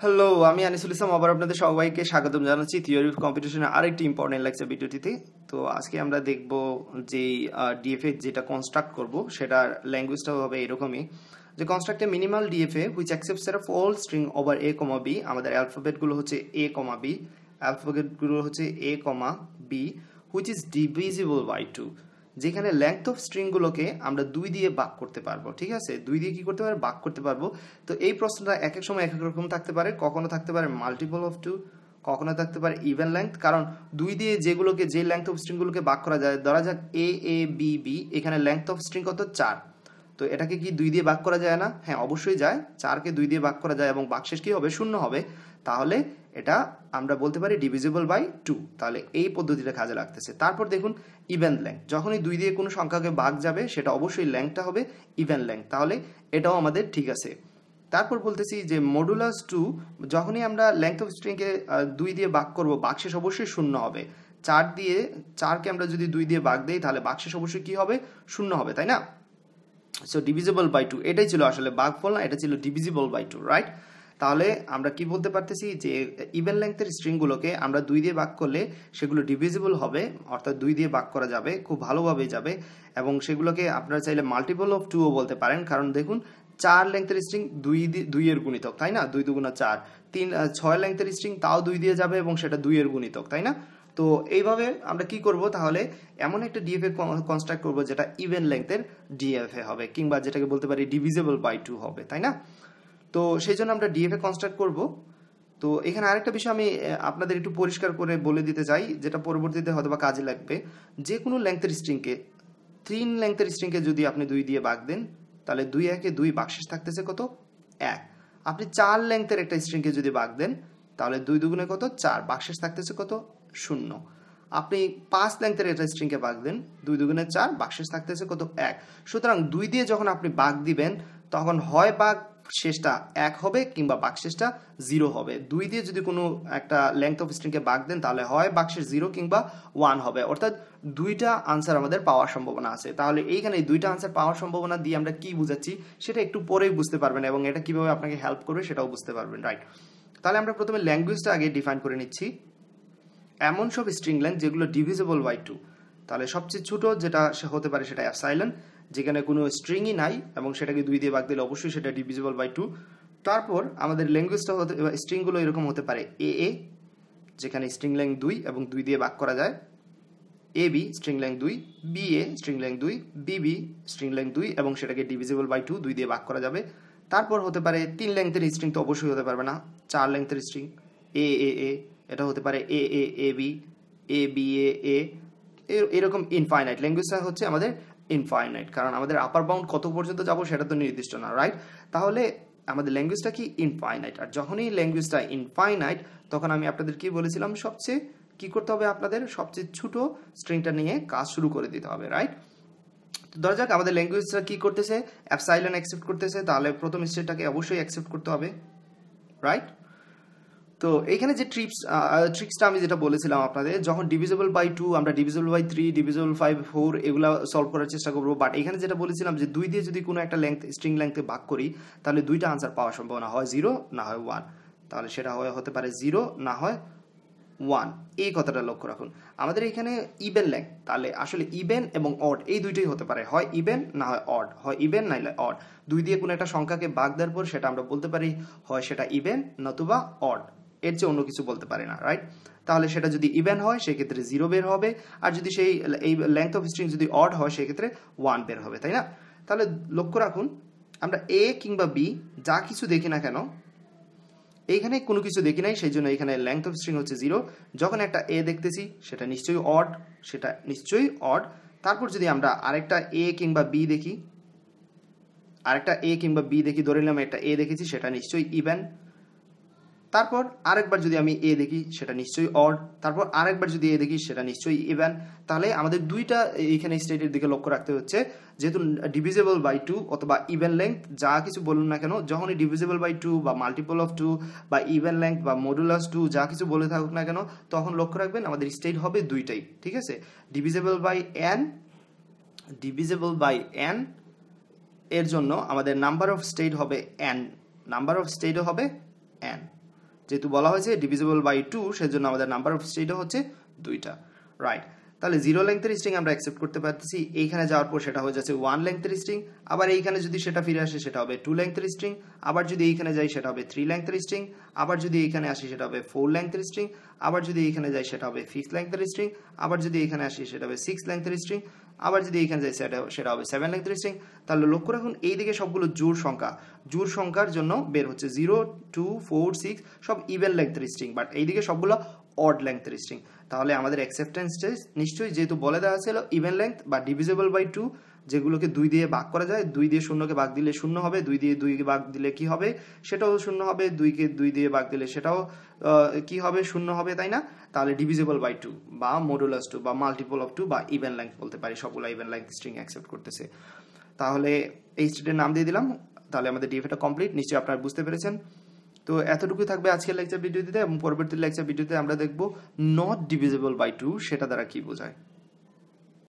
Hello, আমি আনিসুল ইসলাম আবার আপনাদের সবাইকে স্বাগতম জানাচ্ছি থিওরি অফ কম্পিটিশনের আরেকটি ইম্পর্টেন্ট লেকচার ভিডিওটিতে। তো আজকে আমরা দেখব যে ডিএফএ যেটা কনস্ট্রাক্ট করব সেটার ল্যাঙ্গুয়েজটা হবে এরকমই যে construct a minimal DFA which accepts set of all string over a comma b. আমাদের অ্যালফাবেটগুলো হচ্ছে এ কমা বি, অ্যালফাবেটগুলো হচ্ছে a comma b which is divisible by two, যেখানে লেংথ অফ স্ট্রিংগুলোকে আমরা দুই দিয়ে ভাগ করতে পারবো। ঠিক আছে, দুই দিয়ে কি করতে পারবো? ভাগ করতে পারবো। তো এই প্রশ্নটা এক এক সময় এক এক রকম থাকতে পারে, কখনো থাকতে পারে মাল্টিপল অফ টু, কখনো থাকতে পারে ইভেন লেংথ। কারণ দুই দিয়ে যেগুলোকে যে লেংথ অফ স্ট্রিংগুলোকে ভাগ করা যায়, ধরা যাক এ এ বি বি, এখানে লেংথ অফ স্ট্রিং কত? 4। তো এটাকে কি দুই দিয়ে ভাগ করা যায় না? হ্যাঁ, অবশ্যই যায়। 4কে দুই দিয়ে ভাগ করা যায় এবং ভাগশেষ কি হবে? 0 হবে। তাহলে এটা আমরা বলতে পারি ডিভিজিবল বাই 2। তাহলে এই পদ্ধতিটা কাজে লাগতেছে। তারপর দেখুন ইভেন লেংথ, যখনই দুই দিয়ে কোনো সংখ্যাকে ভাগ যাবে সেটা অবশ্যই লেংথটা হবে ইভেন লেংথ। তাহলে এটাও আমাদের ঠিক আছে। তারপর বলতেছি যে মডুলাস 2, যখনই আমরা লেংথ অফ স্ট্রিংকে দুই দিয়ে ভাগ করবো, ভাগশেষ অবশ্যই 0 হবে। 4কে আমরা যদি দুই দিয়ে ভাগ দেই তাহলে ভাগশেষ অবশ্যই কি হবে? 0 হবে, তাই না? সো ডিভিজিবল বাই 2 এটাই ছিল আসলে ভাগফল না, এটা ছিল ডিভিজিবল বাই 2, রাইট? তাহলে আমরা কি বলতে পারতেছি যে ইভেন লেংথের স্ট্রিংগুলোকে আমরা দুই দিয়ে ভাগ করলে সেগুলো ডিভিজিবল হবে, অর্থাৎ দুই দিয়ে ভাগ করা যাবে, খুব ভালোভাবেই যাবে। এবং সেগুলোকে আপনারা চাইলে মাল্টিপল অফ 2ও বলতে পারেন, কারণ দেখুন 4 লেংথের স্ট্রিং দুই এর গুণিতক, তাই না? 2 দুগুণা 4। 6 লেংথের স্ট্রিং তাও দুই দিয়ে যাবে এবং সেটা 2 এর গুণিতক, তাই না? তো এইভাবে আমরা কি করব? তাহলে এমন একটা ডিএফএ কনস্ট্রাক্ট করব যেটা ইভেন লেংথের ডিএফএ হবে, কিংবা যেটাকে বলতে পারি ডিভিজিবল বাই 2 হবে, তাই না? তো সেই জন্য আমরা ডিএফএ কনস্ট্রাক্ট করব। তো এখানে আরেকটা বিষয় আমি আপনাদের একটু পরিষ্কার করে বলে দিতে চাই, যেটা পরবর্তীতে হয়তো বা কাজে লাগবে। যে কোনো লেংথের স্ট্রিংকে, 3 লেংথের স্ট্রিংকে যদি আপনি 2 দিয়ে ভাগ দেন তাহলে 2 একে 2, ভাগশেষ থাকতেছে কত? 1। আপনি 4 লেংথের একটা স্ট্রিংকে যদি ভাগ দেন তাহলে 2 দুগুণে কত? 4, ভাগশেষ থাকতেছে কত? 0। আপনি 5 লেংথের একটা স্ট্রিংকে ভাগ দেন, 2 দুগুণে 4, ভাগশেষ থাকতেছে কত? 1। সুতরাং 2 দিয়ে যখন আপনি ভাগ দিবেন তখন হয় ভাগ শেষটা 1 হবে কিংবা ভাগশেষটা 0 হবে। 2 দিয়ে যদি কোনো একটা লেংথ অফ স্ট্রিংকে ভাগ দেন তাহলে হয় ভাগশেষ 0 কিংবা 1 হবে, অর্থাৎ দুইটা আনসার আমাদের পাওয়ার সম্ভাবনা আছে। তাহলে এইখানে দুইটা আনসার পাওয়ার সম্ভাবনা দিয়ে আমরা কি বুঝাচ্ছি সেটা একটু পরেই বুঝতে পারবেন, এবং এটা কিভাবে আপনাকে হেল্প করবে সেটাও বুঝতে পারবেন, রাইট? তাহলে আমরা প্রথমে ল্যাঙ্গুয়েজটা আগে ডিফাইন করে নিচ্ছি। এমন সব স্ট্রিং লেংথ যেগুলো ডিভিজিবল বাই 2। তাহলে সবচেয়ে ছোট যেটা হতে পারে সেটা অ্যাপসাইলন, যেখানে কোনো স্ট্রিংই নাই এবং সেটাকে 2 দিয়ে ভাগ দিলে অবশ্যই সেটা ডিভিজিবল বাই 2। তারপর আমাদের ল্যাঙ্গুয়েজটা হতে, স্ট্রিংগুলো এরকম হতে পারে এ, যেখানে স্ট্রিং লেংথ 2 এবং 2 দিয়ে ভাগ করা যায়, a b string length 2, b a string length 2, বিবি স্ট্রিং লেংথ 2 এবং সেটাকে ডিভিজিবল বাই 2, 2 দিয়ে ভাগ করা যাবে। তারপর হতে পারে 3 লেংথের স্ট্রিং, তো অবশ্যই হতে পারবে না। 4 লেংথের স্ট্রিং এ এটা হতে পারে A B, A B A, এরকম ইনফাইনাইট। ল্যাঙ্গুয়েজটা হচ্ছে আমাদের ইনফাইনাইট, কারণ আমাদের আপার বাউন্ড কত পর্যন্ত যাবো সেটা তো নির্দিষ্ট না, রাইট? তাহলে আমাদের ল্যাঙ্গুয়েজটা কি? ইনফাইনাইট। আর যখনই ল্যাঙ্গুয়েজটা ইনফাইনাইট তখন আমি আপনাদের কি বলেছিলাম? সবচেয়ে কি করতে হবে? আপনাদের সবচেয়ে ছোট স্ট্রিংটা নিয়ে কাজ শুরু করে দিতে হবে, রাইট? তো ধরা যাক আমাদের ল্যাঙ্গুয়েজটা কি করতেছে? অ্যাপসাইলন অ্যাকসেপ্ট করতেছে, তাহলে প্রথম স্টেটটাকে অবশ্যই অ্যাকসেপ্ট করতে হবে, রাইট? তো এখানে যে ট্রিক্সটা আমি যেটা বলেছিলাম আপনাদের, যখন ডিভিজিবল বাই 2 আমরা ডিভিজিবল বাই 3, ডিভিজিবল 5, 4 এগুলা সলভ করার চেষ্টা করবো। বাট এখানে যেটা বলেছিলাম যে 2 দিয়ে যদি কোনো একটা লেংথ, স্ট্রিং লেংথে ভাগ করি তাহলে দুইটা আনসার পাওয়ার সম্ভাবনা হয় 0 না হয় 1। তাহলে সেটা হতে পারে 0 না হয় 1, এই কথাটা লক্ষ্য রাখুন। আমাদের এখানে ইভেন লেংথ, তাহলে আসলে ইভেন এবং অড এই দুইটাই হতে পারে, হয় ইভেন না হয় অড, হয় ইভেন না হলে অড। 2 দিয়ে কোনো একটা সংখ্যাকে ভাগ দেওয়ার পর সেটা আমরা বলতে পারি হয় সেটা ইভেন নতুবা অড, এর চেয়ে অন্য কিছু বলতে পারি না, রাইট? তাহলে সেটা যদি ইভেন হয় সেক্ষেত্রে 0 বের হবে, আর যদি এই লেংথ অফ স্ট্রিং যদি অড হয় সেক্ষেত্রে 1 বের হবে, তাই না? তাহলে লক্ষ্য রাখুন, আমরা এ কিংবা বি যা কিছু দেখি না কেন, এইখানে কোনো কিছু দেখি নাই, সেই জন্য এখানে লেংথ অফ স্ট্রিং হচ্ছে 0। যখন একটা এ দেখতেছি সেটা নিশ্চয়ই অড, সেটা নিশ্চয়ই অড। তারপর যদি আমরা আরেকটা এ কিংবা বি দেখি, ধরে নিলাম একটা এ দেখেছি, সেটা নিশ্চয়ই ইভেন। তারপর আরেকবার যদি আমি এ দেখি সেটা নিশ্চয়ই অড, তারপর আরেকবার যদি এ দেখি সেটা নিশ্চয়ই ইভেন। তাহলে আমাদের দুইটা এইখানে স্টেটের দিকে লক্ষ্য রাখতে হচ্ছে, যেহেতু ডিভিজিবল বাই 2 অথবা ইভেন লেংথ যা কিছু বলুন না কেন, যখনই ডিভিজিবল বাই 2 বা মাল্টিপল অফ 2 বা ইভেন লেংথ বা মডুলাস 2 যা কিছু বলে থাকুক না কেন, তখন লক্ষ্য রাখবেন আমাদের স্টেট হবে দুইটাই, ঠিক আছে? ডিভিজিবল বাই n এর জন্য আমাদের নাম্বার অফ স্টেট হবে n, নাম্বার অফ স্টেটও হবে n, যেহেতু বলা হয়েছে ডিভিজিবল বাই 2 সেজন্য আমাদের নাম্বার অফ স্টেটও হচ্ছে 2টা, রাইট। তাহলে 0 লেংথের স্ট্রিং আমরা অ্যাকসেপ্ট করতে পারতেছি, এইখানে যাওয়ার পর সেটা হয়ে যাচ্ছে 1 লেংথের স্ট্রিং, আবার এইখানে যদি সেটা ফিরে আসে সেটা হবে 2 লেংথের স্ট্রিং, আবার যদি এইখানে যাই সেটা হবে 3 লেংথের স্ট্রিং, আবার যদি এইখানে আসি সেটা হবে 4 লেংথের স্ট্রিং, আবার যদি এইখানে যাই সেটা হবে 5 লেংথের স্ট্রিং, আবার যদি এইখানে আসি সেটা হবে 6 লেংথের স্ট্রিং, আবার যদি এইখানে যাই সেটা হবে 7 লেংথের স্ট্রিং। তাহলে লক্ষ্য রাখুন এইদিকে সবগুলো জোড় সংখ্যার জন্য বের হচ্ছে 0, 2, 4, 6 সব ইভেন লেংথের স্ট্রিং, বাট এইদিকে সবগুলো অড লেংথের স্ট্রিং। তাহলে আমাদের অ্যাকসেপ্টেন্স টেস্ট নিশ্চয়ই যেহেতু বলে দেওয়া ছিল ইভেন লেংথ বা ডিভিজিবল বাই 2 যেগুলোকে 2 দিয়ে ভাগ করা যায়, 2 দিয়ে 0কে ভাগ দিলে 0 হবে, 2 দিয়ে 2কে ভাগ দিলে কি হবে সেটাও 0 হবে, 2কে 2 দিয়ে ভাগ দিলে সেটাও কি হবে 0 হবে, তাই না? তাহলে ডিভিজিবল বাই 2 বা মডুলাস 2 বা মাল্টিপল অফ 2 বা ইভেন লেংথ বলতে পারি, সবগুলো ইভেন লেংথ স্ট্রিং অ্যাকসেপ্ট করতেছে। তাহলে এই স্টেটের নাম দিয়ে দিলাম। তাহলে আমাদের ডিএফএটা কমপ্লিট, নিশ্চয়ই আপনারা বুঝতে পেরেছেন। তো এতটুকুই থাকবে আজকের লেকচার ভিডিওটিতে, এবং পরবর্তী লেকচার ভিডিওতে আমরা দেখব নট ডিভিজিবল বাই 2 সেটা দ্বারা কি বোঝায়।